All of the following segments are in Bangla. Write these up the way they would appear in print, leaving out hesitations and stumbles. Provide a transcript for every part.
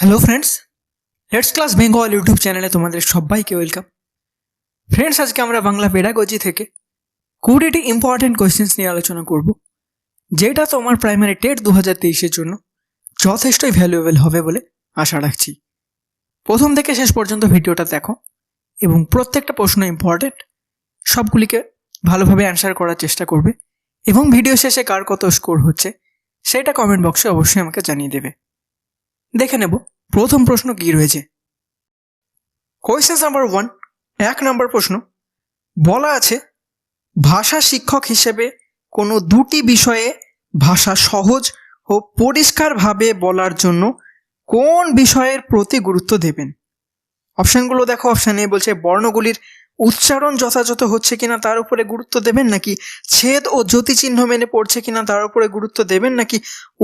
Hello friends, let's class Bengal YouTube চ্যানেলে তোমাদের সবাইকে ওয়েলকাম। ফ্রেন্ডস, আজকে আমরা বাংলা পেডাগজি থেকে 20টি ইম্পর্টেন্ট কোয়েশ্চেন্স নিয়ে আলোচনা করব, যেটা তোমার প্রাইমারি টেট 2023-এর জন্য যথেষ্টই ভ্যালুয়েবল হবে বলে আশা রাখছি। প্রথম থেকে শেষ পর্যন্ত ভিডিওটা দেখো এবং প্রত্যেকটা প্রশ্ন ইম্পর্টেন্ট, সবগুলিকে ভালোভাবে অ্যান্সার করার চেষ্টা করবে এবং ভিডিও শেষে কার কত স্কোর হচ্ছে সেটা কমেন্ট বক্সে অবশ্যই আমাকে জানিয়ে দেবে। দেখে নেব প্রথম প্রশ্ন কি রয়েছে। কোয়েশ্চেন নাম্বার 1, 1 নম্বর প্রশ্ন বলা আছে, ভাষা শিক্ষক হিসেবে কোনো দুটি বিষয়ে ভাষা সহজ ও পরিষ্কারভাবে বলার জন্য কোন বিষয়ের প্রতি গুরুত্ব দেবেন? অপশানগুলো দেখো। অপশান এ বলছে বর্ণগুলির উচ্চারণ যথাযথ হচ্ছে কিনা তার উপরে গুরুত্ব দেবেন, নাকি ছেদ ও জ্যোতি চিহ্ন মেনে পড়ছে কিনা তার উপরে গুরুত্ব দেবেন, নাকি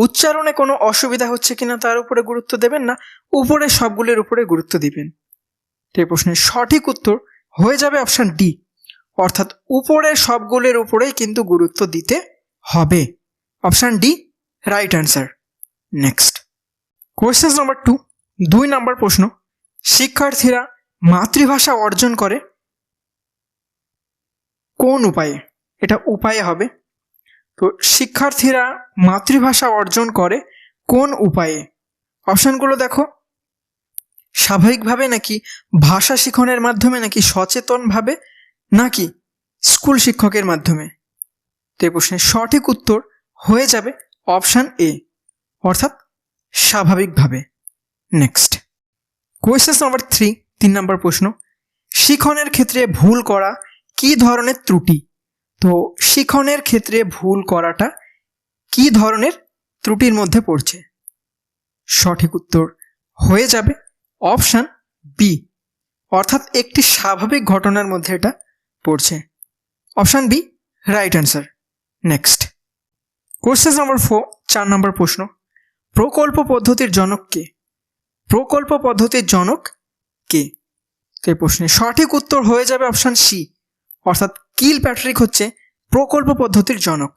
উচ্চারণে কোনো অসুবিধা হচ্ছে কিনা তার উপরে গুরুত্ব দেবেন, না উপরে সবগুলির উপরে গুরুত্ব দিবেন? এই প্রশ্নের সঠিক উত্তর হয়ে যাবে অপশান ডি, অর্থাৎ উপরে সবগুলির উপরেই কিন্তু গুরুত্ব দিতে হবে। Option D right answer. Next question number 2, 2 নম্বর প্রশ্ন, শিক্ষার্থীরা মাতৃভাষা অর্জন করে কোন উপায়ে? এটা উপায়ে হবে। তো শিক্ষার্থীরা মাতৃভাষা অর্জন করে কোন উপায়ে? অপশানগুলো দেখো। স্বাভাবিকভাবে, নাকি ভাষা শিখনের মাধ্যমে, নাকি সচেতনভাবে, নাকি স্কুল শিক্ষকের মাধ্যমে? তো এই প্রশ্নের সঠিক উত্তর হয়ে যাবে অপশান এ, অর্থাৎ স্বাভাবিকভাবে। নেক্সট কোয়েশ্চেন নাম্বার 3, 3 নম্বর প্রশ্ন, শিখনের ক্ষেত্রে ভুল করা কি ধরনের ত্রুটি? তো শিখনের ক্ষেত্রে ভুল করাটা কি ধরনের ত্রুটির মধ্যে পড়ছে? সঠিক উত্তর হয়ে যাবে অপশান বি, অর্থাৎ একটি স্বাভাবিক ঘটনার মধ্যে এটা পড়ছে। Option B right answer. Next question number 4, 4 নম্বর প্রশ্ন, প্রকল্প পদ্ধতির জনক কে? প্রকল্প পদ্ধতির জনক কে? এই প্রশ্নের সঠিক উত্তর হয়ে যাবে অপশান সি, অর্থাৎ কিল প্যাট্রিক হচ্ছে প্রকল্প পদ্ধতির জনক।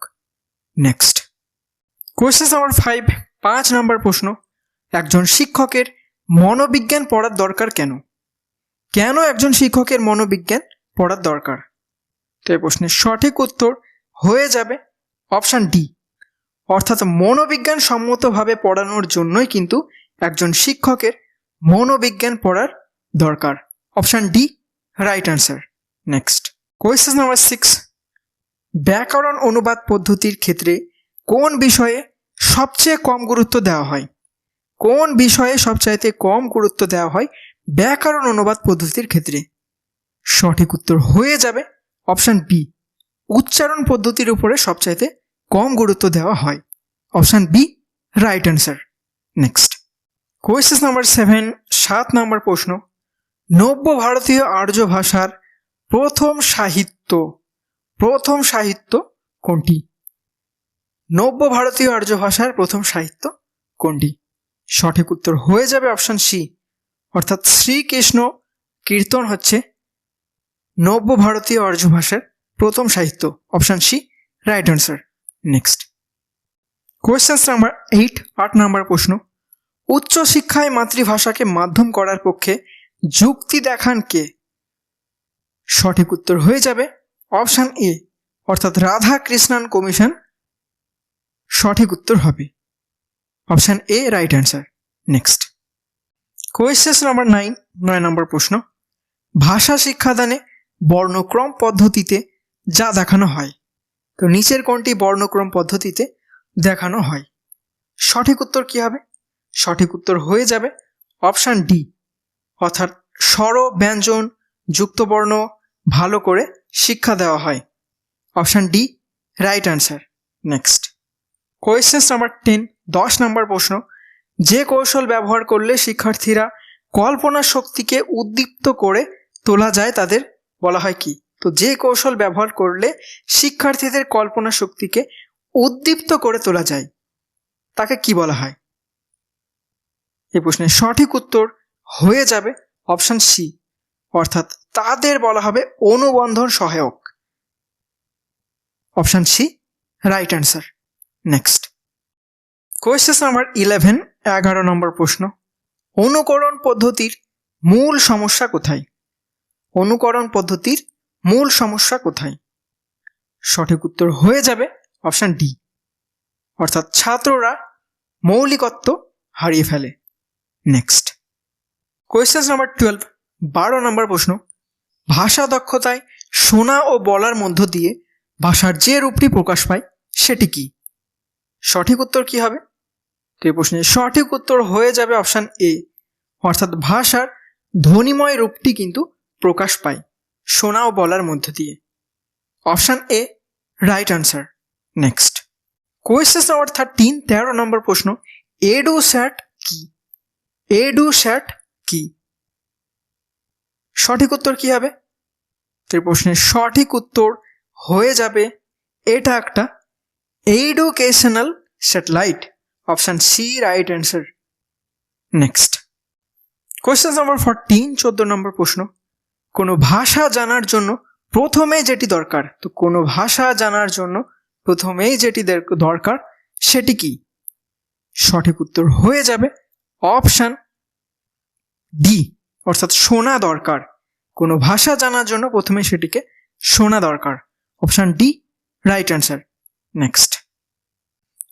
নেক্সট কোয়েশ্চেন নাম্বার 5, 5 নম্বর প্রশ্ন, একজন শিক্ষকের মনোবিজ্ঞান পড়ার দরকার কেন? কেন একজন শিক্ষকের মনোবিজ্ঞান পড়ার দরকার? তো এই প্রশ্নের সঠিক উত্তর হয়ে যাবে অপশান ডি, অর্থাৎ মনোবিজ্ঞান সম্মতভাবে পড়ানোর জন্যই কিন্তু একজন শিক্ষকের মনোবিজ্ঞান পড়ার দরকার। Option D right answer. Next question number 6, ব্যাকরণ অনুবাদ পদ্ধতির ক্ষেত্রে কোন বিষয়ে সবচেয়ে কম গুরুত্ব দেওয়া হয়? কোন বিষয়ে সবচাইতে কম গুরুত্ব দেওয়া হয় ব্যাকরণ অনুবাদ পদ্ধতির ক্ষেত্রে? সঠিক উত্তর হয়ে যাবে অপশান বি, উচ্চারণ পদ্ধতির উপরে সবচাইতে কম গুরুত্ব দেওয়া হয়। Option B right answer. Next question number 7, 7 number প্রশ্ন, নব্য ভারতীয় আর্য ভাষার প্রথম সাহিত্য কোনটি? নব্য ভারতীয় আর্য ভাষার প্রথম সাহিত্য কোনটি? সঠিক উত্তর হয়ে যাবে অপশান সি, অর্থাৎ শ্রীকৃষ্ণ কীর্তন হচ্ছে নব্য ভারতীয় আর্য ভাষার প্রথম সাহিত্য। Option C right answer. Next question number 8, 8 number প্রশ্ন, উচ্চশিক্ষায় মাতৃভাষাকে মাধ্যম করার পক্ষে যুক্তি দেখান কে? সঠিক উত্তর হয়ে যাবে অপশান এ, অর্থাৎ রাধা কৃষ্ণান কমিশন সঠিক উত্তর হবে। Option A right answer. Next question number 9, 9 নম্বর প্রশ্ন, ভাষা শিক্ষাদানে বর্ণক্রম পদ্ধতিতে যা দেখানো হয়, তো নিচের কোনটি বর্ণক্রম পদ্ধতিতে দেখানো হয়? সঠিক উত্তর কি হবে? সঠিক উত্তর হয়ে যাবে অপশান ডি, অর্থাৎ স্বর ব্যঞ্জন যুক্তবর্ণ ভালো করে শিক্ষা দেওয়া হয়। Option D right answer. Next question number 10, 10 নম্বর প্রশ্ন, যে কৌশল ব্যবহার করলে শিক্ষার্থীরা কল্পনা শক্তিকে উদ্দীপ্ত করে তোলা যায় তাদের বলা হয় কি? তো যে কৌশল ব্যবহার করলে শিক্ষার্থীদের কল্পনা শক্তিকে উদ্দীপ্ত করে তোলা যায় তাকে কি বলা হয়? এই প্রশ্নের সঠিক উত্তর হয়ে যাবে অপশান সি, অর্থাৎ তাদের বলা হবে অনুবন্ধন সহায়ক। Option C right answer. Next question number 11, 11 number প্রশ্ন, অনুকরণ পদ্ধতির মূল সমস্যা কোথায়? অনুকরণ পদ্ধতির মূল সমস্যা কোথায়? সঠিক উত্তর হয়ে যাবে অপশন ডি, অর্থাৎ ছাত্ররা মৌলিকত্ব হারিয়ে ফেলে। নেক্সট কোয়েশ্চেন নাম্বার 12, 12 নম্বর প্রশ্ন। ভাষা দক্ষতায় শোনা ও বলার মধ্য দিয়ে ভাষার যে রূপটি প্রকাশ পায় সেটি কি? সঠিক উত্তর কি হবে? তো এই প্রশ্নের সঠিক উত্তর হয়ে যাবে অপশন এ, অর্থাৎ ভাষার ধ্বনিময় রূপটি কিন্তু প্রকাশ পায় শোনা ও বলার মধ্য দিয়ে। Option A right answer. Next question number 13, 13 নম্বর প্রশ্ন। এডুস্যাট কি? এডুস্যাট কি? সঠিক উত্তর কি হবে? তো এই প্রশ্নের সঠিক উত্তর হয়ে যাবে এটা একটা educational satellite. Option C right answer. Next question number 14, 14 number প্রশ্ন। কোনো ভাষা জানার জন্য প্রথমেই যেটি দরকার, তো কোনো ভাষা জানার জন্য প্রথমেই যেটি দরকার সেটি কি? সঠিক উত্তর হয়ে যাবে অপশন ডি, অর্থাৎ শোনা দরকার। কোনো ভাষা জানার জন্য প্রথমে সেটিকে শোনা দরকার। Option D right answer. Next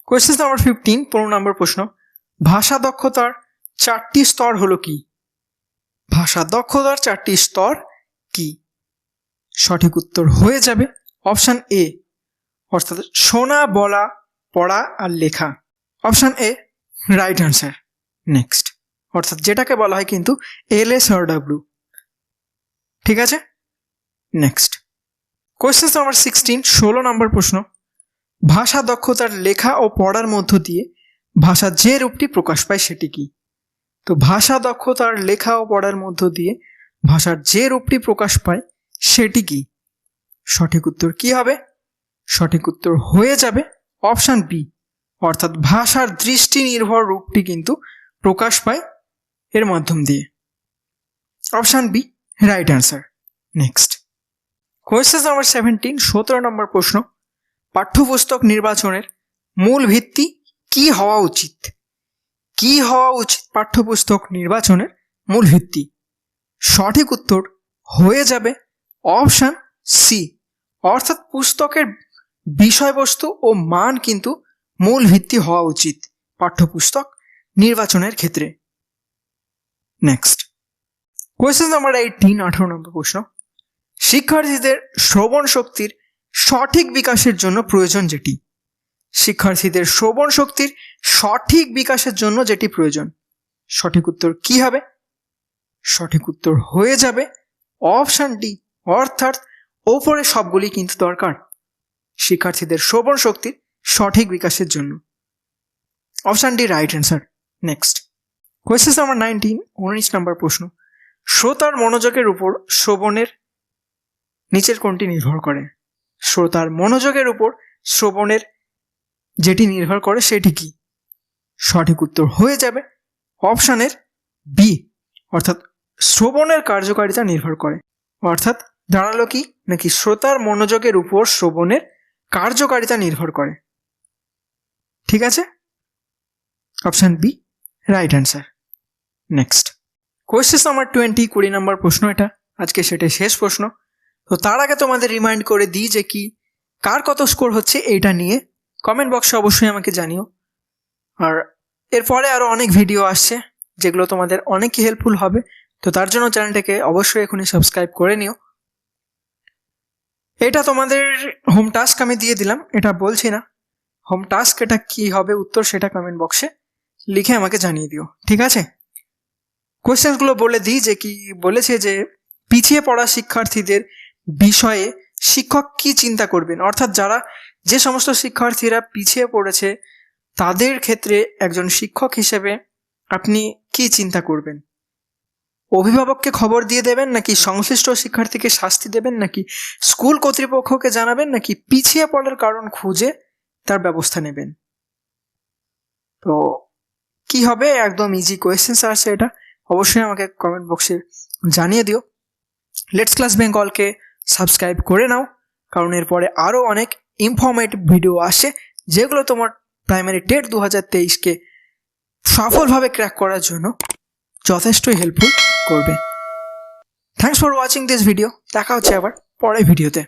question number 15, 15 নম্বর প্রশ্ন। ভাষা দক্ষতার 4টি স্তর হলো কি? ভাষা দক্ষতার 4টি স্তর কি? সঠিক উত্তর হয়ে যাবে অপশন এ, অর্থাৎ শোনা, বলা, পড়া আর লেখা। Option A right answer. Next অর্থাৎ যেটাকে বলা হয় কিন্তু LSRW। ঠিক আছে। নেক্সট কোয়েশ্চেন নাম্বার 16, 16 নম্বর প্রশ্ন। ভাষা দক্ষতার লেখা ও পড়ার মধ্য দিয়ে ভাষার যে রূপটি প্রকাশ পায় সেটি কি? তো ভাষা দক্ষতার লেখা ও পড়ার মধ্য দিয়ে ভাষার যে রূপটি প্রকাশ পায় সেটি কি? সঠিক উত্তর কি হবে? সঠিক উত্তর হয়ে যাবে অপশন বি, অর্থাৎ ভাষার দৃষ্টি নির্ভর রূপটি কিন্তু প্রকাশ পায় এর মাধ্যম দিয়ে। Option B right answer. Next question number 17, 17 number প্রশ্ন। পাঠ্যপুস্তক নির্বাচনের মূল ভিত্তি কি হওয়া উচিত? কি হওয়া উচিত পাঠ্যপুস্তক নির্বাচনের মূল ভিত্তি? সঠিক উত্তর হয়ে যাবে অপশন সি, অর্থাৎ পুস্তকের বিষয়বস্তু ও মান কিন্তু মূল ভিত্তি হওয়া উচিত পাঠ্যপুস্তক নির্বাচনের ক্ষেত্রে। নেক্সট কোয়েশ্চেন নাম্বার 18, 18 নম্বর প্রশ্ন। শিক্ষার্থীদের শ্রবণ শক্তির সঠিক বিকাশের জন্য প্রয়োজন যেটি? শিক্ষার্থীদের শ্রবণ শক্তির সঠিক বিকাশের জন্য যেটি প্রয়োজন, সঠিক উত্তর কি হবে? সঠিক উত্তর হয়ে যাবে অপশন ডি, অর্থাৎ ওপরে সবগুলি কিন্তু দরকার শিক্ষার্থীদের শ্রবণ শক্তির সঠিক বিকাশের জন্য। Option D right answer. Next question number 19, 19 নম্বর প্রশ্ন। শ্রোতার মনোযোগের উপর শ্রবণের নিচের কোনটি নির্ভর করে? শ্রোতার মনোযোগের উপর শ্রবণের যেটি নির্ভর করে সেটি কি? সঠিক উত্তর হয়ে যাবে অপশনের বি, অর্থাৎ শ্রবণের কার্যকারিতা নির্ভর করে। অর্থাৎ দাঁড়ালো কি নাকি শ্রোতার মনোযোগের উপর শ্রবণের কার্যকারিতা নির্ভর করে। ঠিক আছে, option B right answer. Next question number 20, 20 number প্রশ্ন। এটা আজকে সেটাই শেষ প্রশ্ন। তো তার আগে তোমাদের রিমাইন্ড করে দিই যে কি কার কত স্কোর হচ্ছে এইটা নিয়ে কমেন্ট বক্সে অবশ্যই আমাকে জানিও। আর এরপরে আরও অনেক ভিডিও আসছে যেগুলো তোমাদের অনেকই হেল্পফুল হবে, তো তার জন্য চ্যানেলটাকে অবশ্যই এখনই সাবস্ক্রাইব করে নিও। এটা তোমাদের হোম টাস্ক আমি দিয়ে দিলাম, এটা বলছি না হোম টাস্ক এটা কি হবে উত্তর সেটা কমেন্ট বক্সে লিখে আমাকে জানিয়ে দিও। ঠিক আছে, কোয়েশ্চেনগুলো বলে দিই যে কি বলেছে যে পিছিয়ে পড়া শিক্ষার্থীদের বিষয়ে শিক্ষক কি চিন্তা করবেন, অর্থাৎ যারা যে সমস্ত শিক্ষার্থীরা পিছিয়ে পড়েছে তাদের ক্ষেত্রে একজন শিক্ষক হিসেবে আপনি কি চিন্তা করবেন? অভিভাবককে খবর দিয়ে দেবেন, নাকি সংশ্লিষ্ট শিক্ষার্থীকে শাস্তি দেবেন, নাকি স্কুল কর্তৃপক্ষকে জানাবেন, নাকি পিছিয়ে পড়ার কারণ খুঁজে তার ব্যবস্থা নেবেন? তো কি হবে, একদম ইজি কোয়েশ্চেন্স আছে, এটা অবশ্যই আমাকে কমেন্ট বক্সে জানিয়ে দিও। লেটস ক্লাস বেঙ্গলকে সাবস্ক্রাইব করে নাও, কারণ এরপরে আরও অনেক ইনফরমেটিভ ভিডিও আসে যেগুলো তোমার প্রাইমারি টেট 2023কে সফলভাবে ক্র্যাক করার জন্য যথেষ্টই হেল্পফুল করবে। Thanks for watching this video. দেখা হচ্ছে আবার পরের ভিডিওতে।